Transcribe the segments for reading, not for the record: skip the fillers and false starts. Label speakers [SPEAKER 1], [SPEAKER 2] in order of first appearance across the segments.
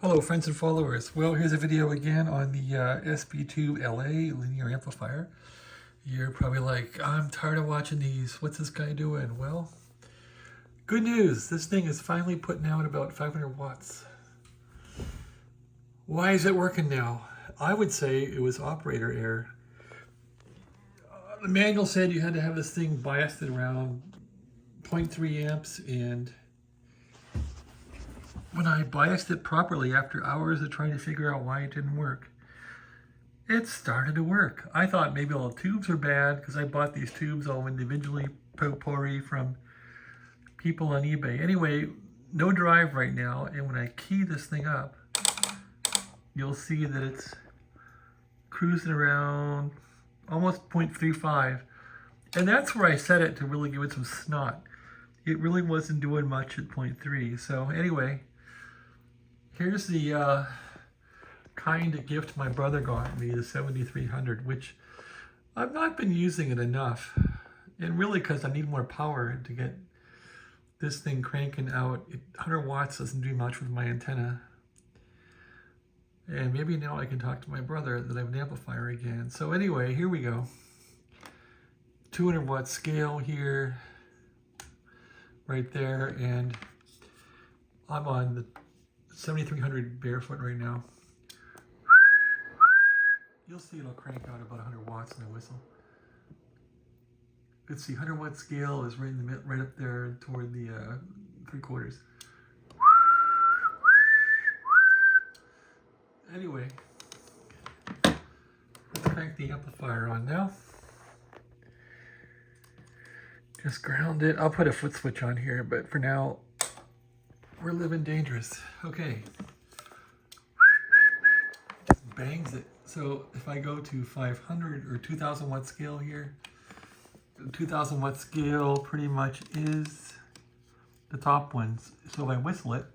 [SPEAKER 1] Hello friends and followers. Well, here's a video again on the SB2-LA linear amplifier. You're probably like, I'm tired of watching these. What's this guy doing? Well, good news. This thing is finally putting out about 500 watts. Why is it working now? I would say it was operator error. The manual said you had to have this thing biased at around 0.3 amps, and when I biased it properly after hours of trying to figure out why it didn't work, it started to work. I thought maybe all the tubes were bad because I bought these tubes all individually, potpourri from people on eBay. Anyway, no drive right now, and when I key this thing up, you'll see that it's cruising around almost 0.35, and that's where I set it to really give it some snot. It really wasn't doing much at 0.3. So anyway, here's the kind of gift my brother got me, the 7300, which I've not been using it enough. And really because I need more power to get this thing cranking out. 100 watts doesn't do much with my antenna. And maybe now I can talk to my brother that I have an amplifier again. So anyway, here we go. 200 watt scale here, right there, and I'm on the 7300 barefoot right now. You'll see it'll crank out about 100 watts in the whistle. Let's see, 100 watt scale is right in the mid, right up there toward the 3/4. Anyway, let's crank the amplifier on now. Just ground it. I'll put a foot switch on here, but for now, we're living dangerous. Okay. Just bangs it. So if I go to 500 or 2000 watt scale here, the 2000 watt scale pretty much is the top ones. So if I whistle it,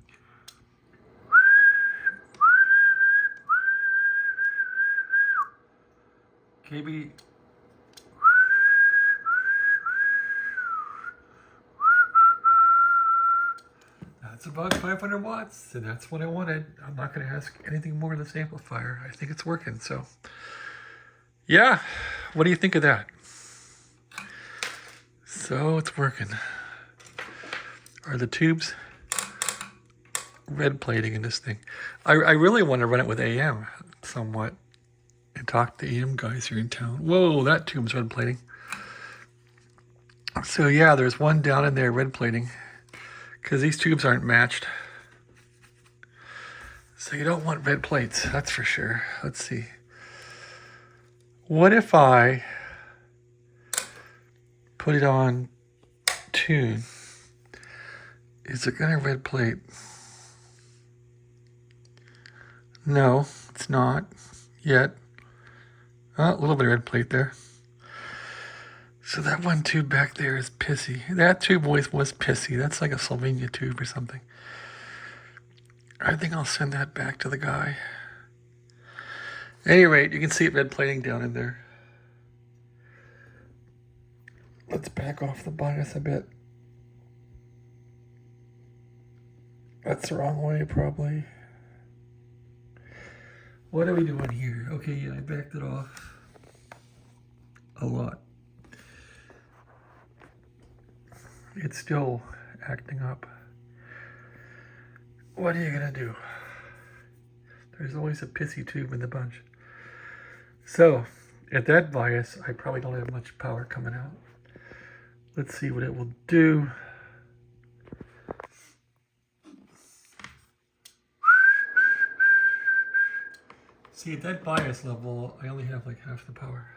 [SPEAKER 1] KB, that's about 500 watts, and that's what I wanted. I'm not going to ask anything more of this amplifier. I think it's working. So yeah, what do you think of that? So it's working. Are the tubes red plating in this thing? I really want to run it with AM somewhat and talk to AM guys here in town. Whoa, that tube's red plating. So yeah, there's one down in there red plating because these tubes aren't matched. So you don't want red plates, that's for sure. Let's see. What if I put it on tune? Is it gonna red plate? No, it's not yet. Oh, a little bit of red plate there. So that one tube back there is pissy. That tube always was pissy. That's like a Slovenia tube or something. I think I'll send that back to the guy. At any rate, you can see it red plating down in there. Let's back off the bias a bit. That's the wrong way, probably. What are we doing here? Okay, yeah, I backed it off a lot. It's still acting up. What are you gonna do? There's always a pissy tube in the bunch. So, at that bias, I probably don't have much power coming out. Let's see what it will do. See, at that bias level, I only have like half the power.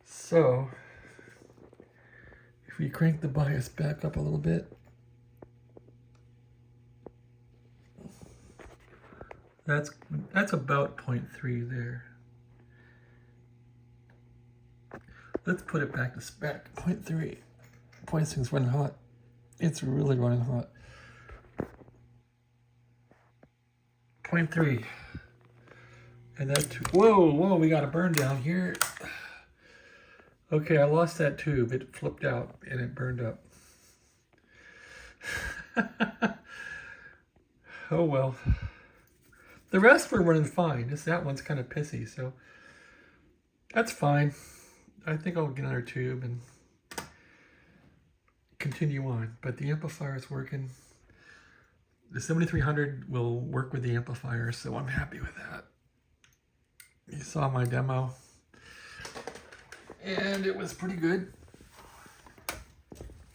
[SPEAKER 1] So, if we crank the bias back up a little bit, that's about 0.3 there. Let's put it back to spec. 0.3. 0.6 is running hot. It's really running hot. 0.3. And that whoa, we got a burn down here. Okay, I lost that tube. It flipped out and it burned up. Oh well. The rest were running fine. Just that one's kind of pissy, so that's fine. I think I'll get another tube and continue on. But the amplifier is working. The 7300 will work with the amplifier, so I'm happy with that. You saw my demo, and it was pretty good.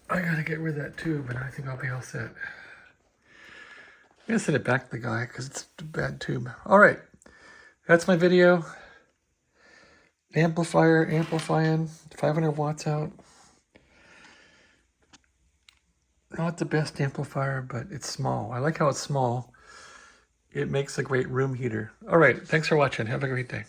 [SPEAKER 1] I gotta get rid of that tube, and I think I'll be all set. I'm gonna send it back to the guy because it's a bad tube. All right, that's my video. Amplifier, amplifying, 500 watts out. Not the best amplifier, but it's small. I like how it's small. It makes a great room heater. All right, thanks for watching. Have a great day.